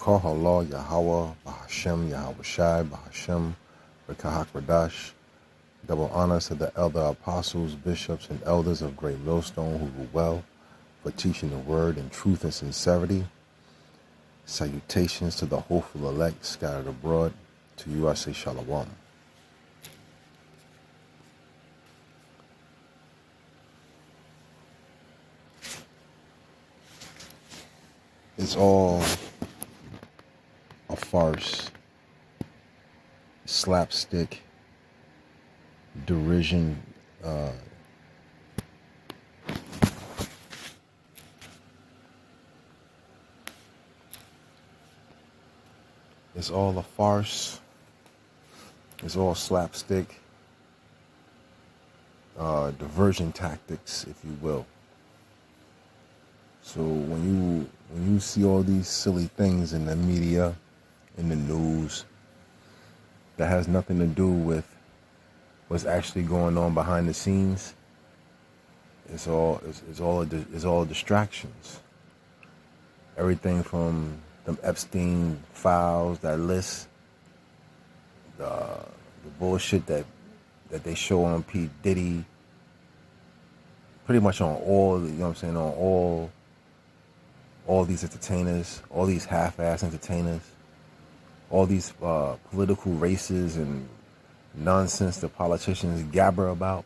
Kohala Yahweh Bahashem Yahweh Shai Bahashem Rekahak Radash. Double honors to the elder apostles, bishops, and elders of Great Millstone who rule well for teaching the word in truth and sincerity. Salutations to the hopeful elect scattered abroad. To you I say Shalom. It's all a farce, slapstick, derision, it's all a farce, it's all slapstick, diversion tactics, if you will. So when you see all these silly things in the media, in the news, that has nothing to do with what's actually going on behind the scenes, it's all distractions. Everything from them Epstein files, that list, the bullshit that they show on P. Diddy, pretty much on all, you know what I'm saying, on all these entertainers, all these half-ass entertainers, all these political races and nonsense that politicians gabber about.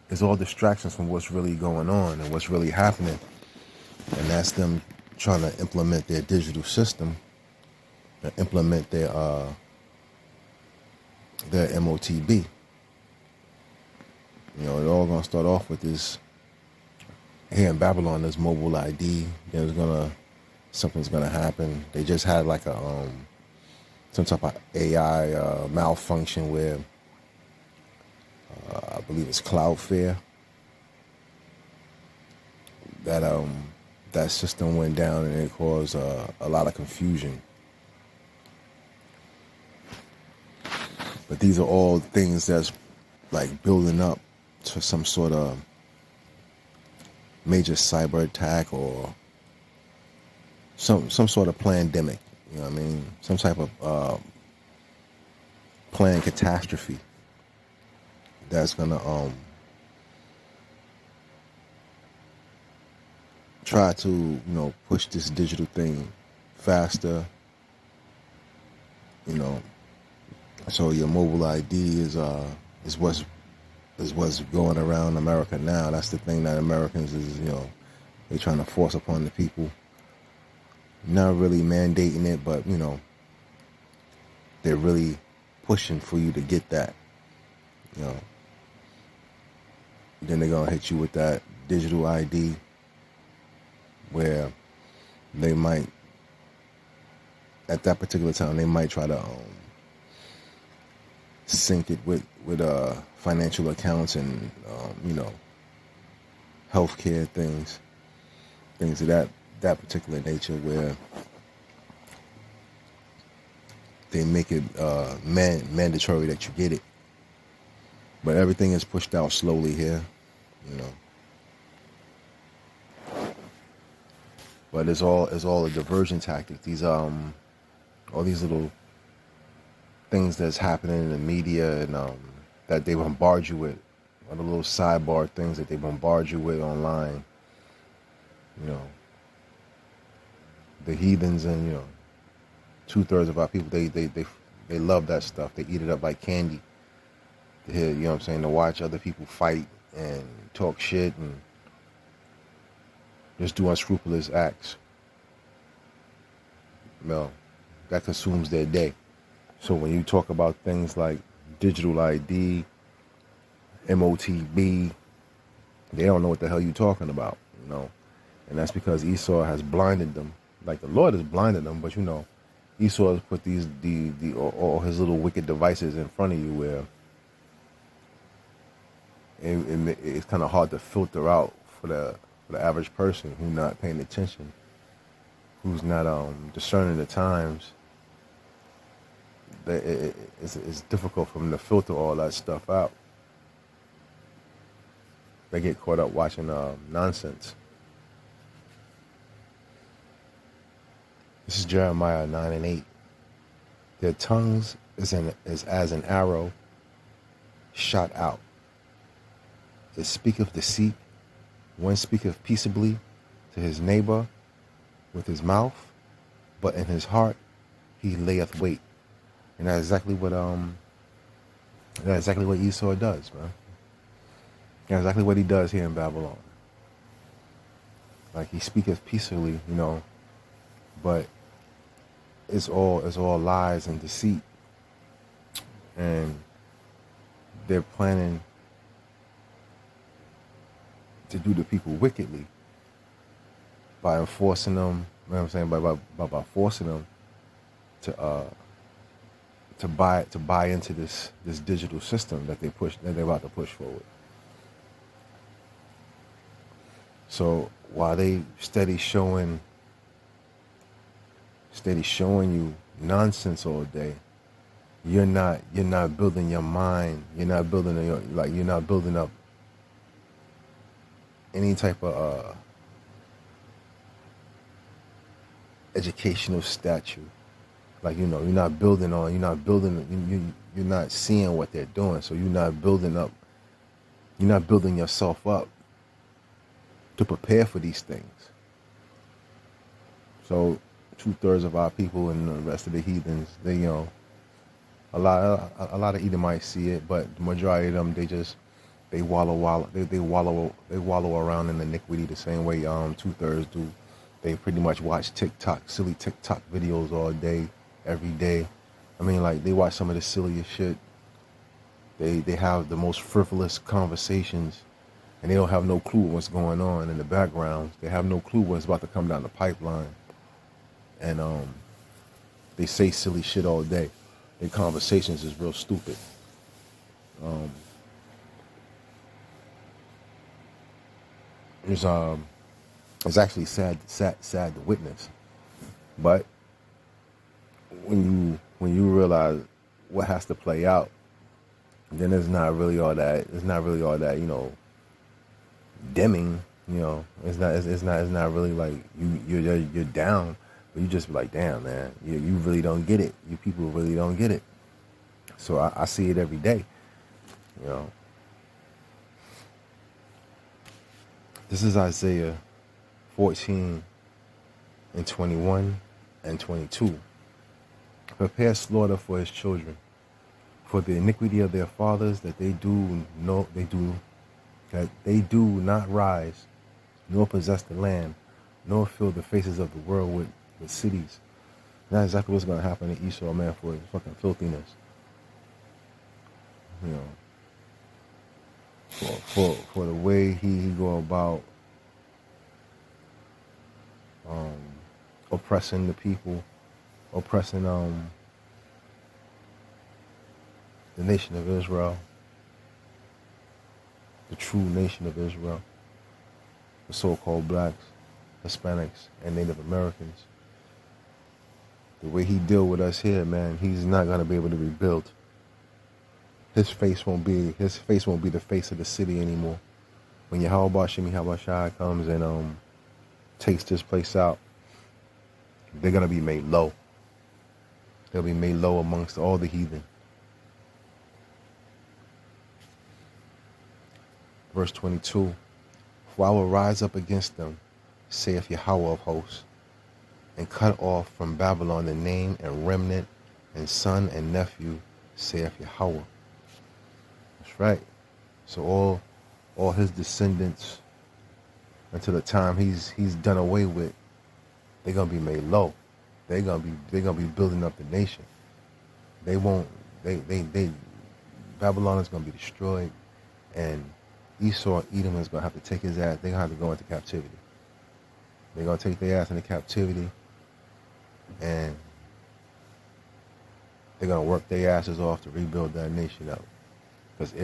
It's all distractions from what's really going on and what's really happening. And that's them trying to implement their digital system and implement their MOTB. You know, it all gonna start off with this. Here in Babylon, there's mobile ID. Something's gonna happen. They just had like some type of AI malfunction where I believe it's Cloudflare. That system went down and it caused a lot of confusion. But these are all things that's like building up to some sort of major cyber attack or some sort of pandemic. You know what I mean? Some type of planned catastrophe that's gonna try to, you know, push this digital thing faster. You know, so your mobile ID is what's going around America now. That's the thing that Americans is, you know, they're trying to force upon the people. Not really mandating it, but, you know, they're really pushing for you to get that, you know. Then they're going to hit you with that digital ID where they might, at that particular time, they might try to sync it with financial accounts and, you know, healthcare things of that particular nature where they make it mandatory that you get it. But everything is pushed out slowly here, you know. But it's all a diversion tactic. These all these little things that's happening in the media and that they bombard you with, or the little sidebar things that they bombard you with online. You know, the heathens and, you know, 2/3 of our people, they love that stuff. They eat it up like candy. To hear, you know what I'm saying, to watch other people fight and talk shit and just do unscrupulous acts. Well, that consumes their day. So when you talk about things like digital ID, MOTB, they don't know what the hell you're talking about, you know. And that's because Esau has blinded them. Like the Lord has blinded them, but, you know, Esau has put all his little wicked devices in front of you where it's kind of hard to filter out for the average person who's not paying attention, who's not discerning the times. It's difficult for them to filter all that stuff out. They get caught up watching nonsense. This is Jeremiah 9 and 8. Their tongues is as an arrow shot out. It speaketh deceit. One speaketh peaceably to his neighbor with his mouth, but in his heart he layeth wait. And that's exactly what Esau does, man. That's exactly what he does here in Babylon. Like, he speaketh peaceably, but it's all lies and deceit. And they're planning to do the people wickedly by enforcing them, you know what I'm saying, by forcing them to buy into this digital system that they're about to push forward. So while they steady showing you nonsense all day, you're not building your mind. You're not building up any type of educational statue. Like, you're not seeing what they're doing. So you're not building yourself up to prepare for these things. So 2/3 of our people and the rest of the heathens, they, a lot of Edomites see it, but the majority of them, they wallow around in iniquity the same way 2/3 do. They pretty much watch silly TikTok videos all day, every day. I mean, like, they watch some of the silliest shit. They have the most frivolous conversations, and they don't have no clue what's going on in the background. They have no clue what's about to come down the pipeline. And they say silly shit all day. Their conversations is real stupid. It's actually sad to witness. But when you realize what has to play out, then it's not really all that dimming. It's not really like you're down, but you just be like, damn, man, you really don't get it. You people really don't get it. So I see it every day. This is Isaiah 14 and 21 and 22. Prepare slaughter for his children, for the iniquity of their fathers, that they do not rise, nor possess the land, nor fill the faces of the world with cities. And that's exactly what's going to happen to Esau, man, for his fucking filthiness. For the way he go about oppressing the people, oppressing the nation of Israel, the true nation of Israel, the so-called blacks, Hispanics, and Native Americans. The way he deal with us here, man, he's not gonna be able to rebuild. His face won't be the face of the city anymore. When Yahweh Shemi Habashai comes and takes this place out, they're gonna be made low. They'll be made low amongst all the heathen. Verse 22, for I will rise up against them, saith Yahweh of hosts, and cut off from Babylon the name and remnant and son and nephew, saith Yahweh. That's right. So all his descendants, until the time he's done away with, they're gonna be made low. They're gonna be building up the nation. Babylon is gonna be destroyed, and Esau, Edom is gonna have to take his ass. They're gonna have to go into captivity. They're gonna take their ass into captivity, and they're gonna work their asses off to rebuild that nation up. Because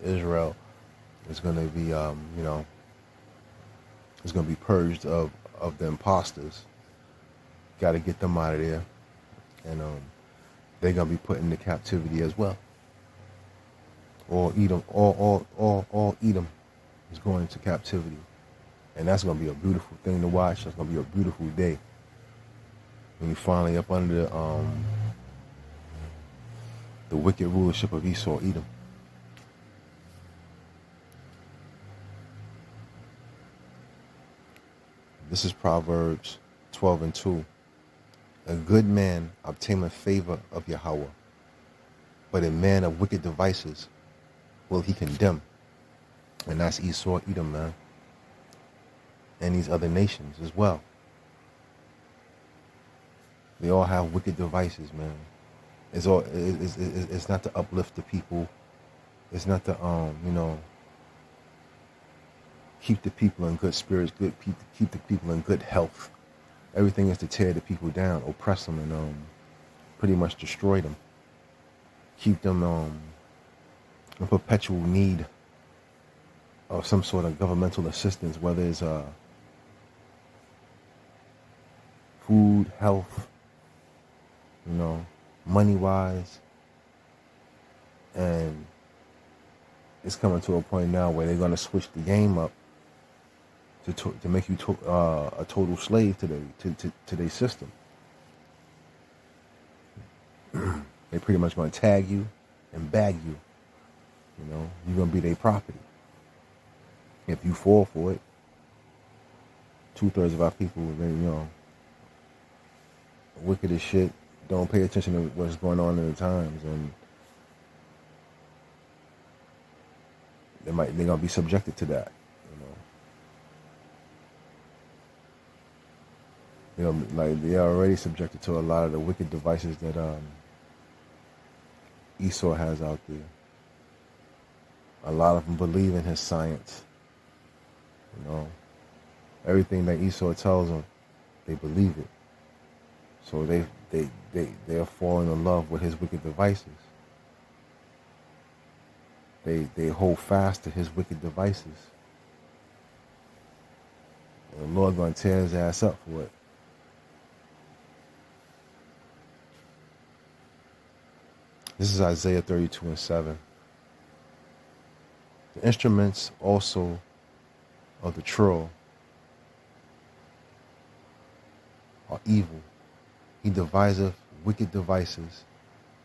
Israel is gonna be is gonna be purged of the imposters. Got to get them out of there, and they're gonna be put into captivity as well. All Edom is going into captivity, and that's gonna be a beautiful thing to watch. That's gonna be a beautiful day. when you finally up under the wicked rulership of Esau, Edom. This is Proverbs 12:2. A good man obtaineth favor of Yahweh, but a man of wicked devices will he condemn. And that's Esau, Edom, man. And these other nations as well. They all have wicked devices, man. It's not to uplift the people. It's not to keep the people in good spirits, keep the people in good health. Everything is to tear the people down, oppress them, and pretty much destroy them. Keep them in perpetual need of some sort of governmental assistance, whether it's food, health, money-wise. And it's coming to a point now where they're going to switch the game up to make you a total slave to their system. They pretty much going to tag you and bag you. You're going to be their property. If you fall for it, 2/3 of our people, wicked as shit, don't pay attention to what's going on in the times, and they're gonna be subjected to that. Like they are already subjected to a lot of the wicked devices that Esau has out there. A lot of them believe in his science. Everything that Esau tells them, they believe it. So they're falling in love with his wicked devices. They hold fast to his wicked devices. And the Lord gonna tear his ass up for it. This is Isaiah 32:7. The instruments also of the trill are evil. He deviseth wicked devices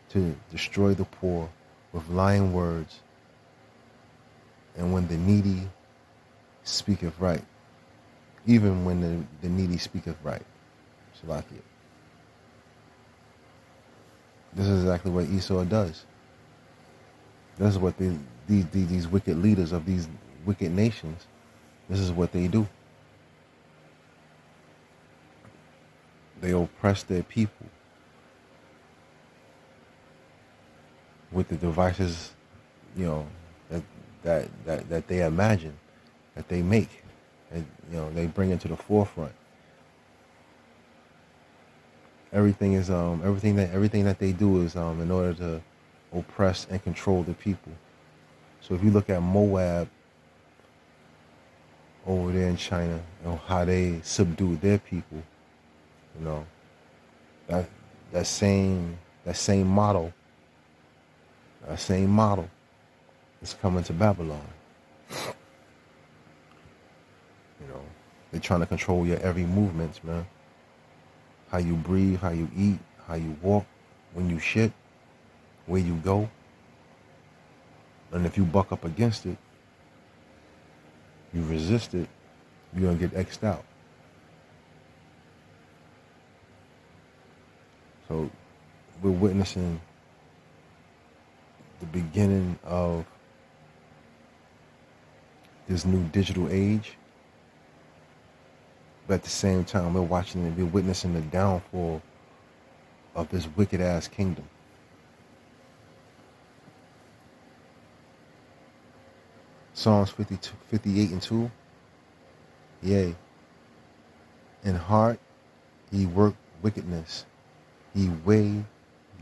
to destroy the poor with lying words, and when the needy speaketh right, even when the needy speaketh right. Shalakia. This is exactly what Esau does. This is what these wicked leaders of these wicked nations, this is what they do. They oppress their people with the devices, that they imagine, that they make, and they bring into the forefront. Everything that they do is in order to oppress and control the people. So if you look at Moab over there in China, how they subdued their people, that same model is coming to Babylon. They're trying to control your every movement, man. How you breathe, how you eat, how you walk, when you shit, where you go. And if you buck up against it, you resist it, you're going to get X'd out. So we're witnessing the beginning of this new digital age. But at the same time, we're witnessing the downfall of this wicked ass kingdom. Psalms 58:2. Yea, in heart ye work wickedness, ye weigh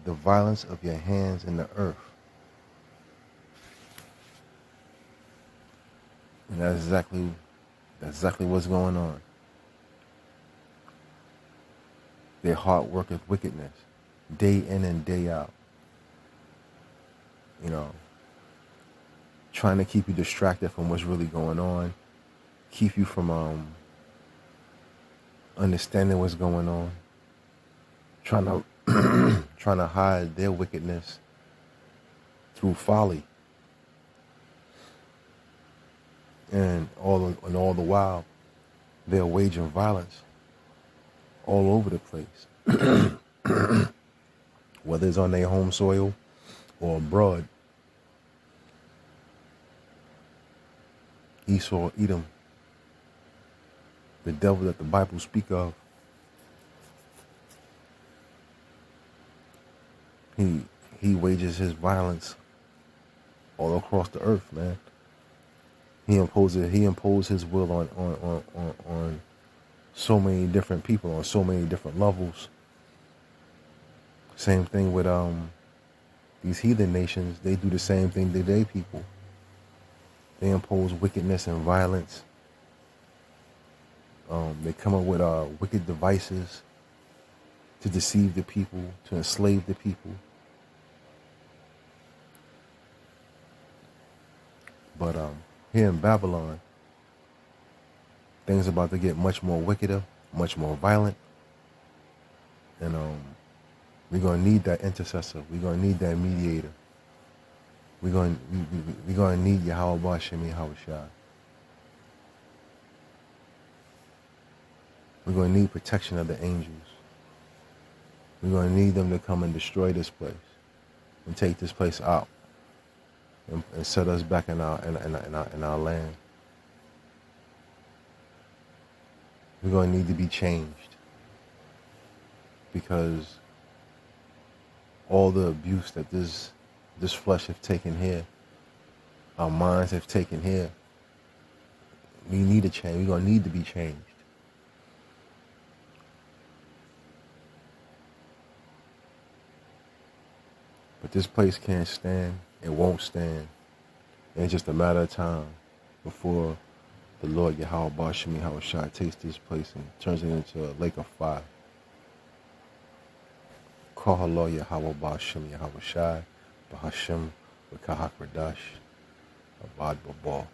the violence of your hands in the earth. And that's exactly what's going on. Their heart worketh wickedness, day in and day out. Trying to keep you distracted from what's really going on, keep you from understanding what's going on. trying to trying to hide their wickedness through folly, and all the while they're waging violence all over the place, whether it's on their home soil or abroad. Esau, Edom, the devil that the Bible speak of, he wages his violence all across the earth, man. He imposed his will on so many different people on so many different levels. Same thing with these heathen nations. They do the same thing to their people. They impose wickedness and violence. They come up with wicked devices to deceive the people, to enslave the people. But here in Babylon, things are about to get much more wickeder, much more violent. And we're going to need that intercessor. We're going to need that mediator. We're going to need Yahweh Bashemi Hawashai. We're going to need protection of the angels. We're going to need them to come and destroy this place and take this place out and set us back in our land. We're going to need to be changed because all the abuse that this flesh have taken here, our minds have taken here, we need to change. We're going to need to be changed. But this place can't stand. It won't stand. And it's just a matter of time before the Lord Yahweh Bashemi Hawashai takes this place and turns it into a lake of fire. Kahala Yahweh Bashemi Hawashai, Bahashem, Bakahakradash, Abad Babal.